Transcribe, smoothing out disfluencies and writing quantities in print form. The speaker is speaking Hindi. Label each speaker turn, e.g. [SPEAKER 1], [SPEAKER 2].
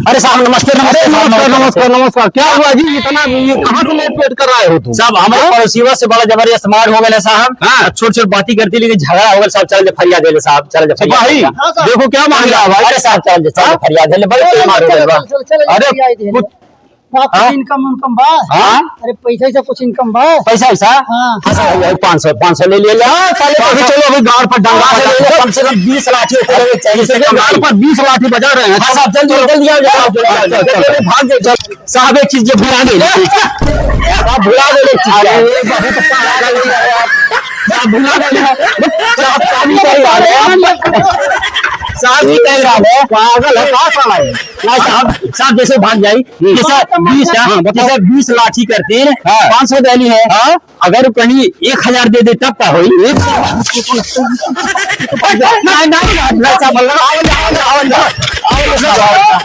[SPEAKER 1] अरे साहब नमस्ते नमस्ते
[SPEAKER 2] नमस्कार नमस्कार नमस्कार। क्या हुआ जी, इतना ये कहाँ से लेट पेट कर रहे हो तुम?
[SPEAKER 1] साहब हमारे पड़ोसियों से बड़ा जबरदस्त मार हो गए साहब।
[SPEAKER 2] हाँ।
[SPEAKER 1] छोट छोट बातें करती लेकिन झगड़ा हो गया साहब। चल फरियाद दे ले साहब, चल
[SPEAKER 2] भाई देखो क्या मामला है भाई।
[SPEAKER 1] अरे साहब चल फरियाद दे ले, बड़े मार हो गए।
[SPEAKER 2] अरे कुछ
[SPEAKER 1] हाँ?
[SPEAKER 3] इनकम उनकम बा।
[SPEAKER 1] हाँ
[SPEAKER 3] अरे पैसा से कुछ इनकम बा।
[SPEAKER 1] पैसा ऐसा
[SPEAKER 3] हाँ।
[SPEAKER 1] 500 ले लिया।
[SPEAKER 2] अभी चलो अभी गाड़ पर डंगा
[SPEAKER 1] ले कम से कम 20 लाठी चाहिए।
[SPEAKER 2] गाड़ पर 20 लाठी बजा रहे हैं।
[SPEAKER 1] हाँ साहब जल्दी आओ। भाग जाओ साहब। एक चीज भुला गए साहब, भुला गए एक चीज। भुला साहब की कह रहा है पागल है कहाँ साला है। साहब साहब जैसे भाग जाई जैसे 20 लाठी करते हैं 500 देनी है। अगर कहीं 1000 दे दे तब क्या होई? नहीं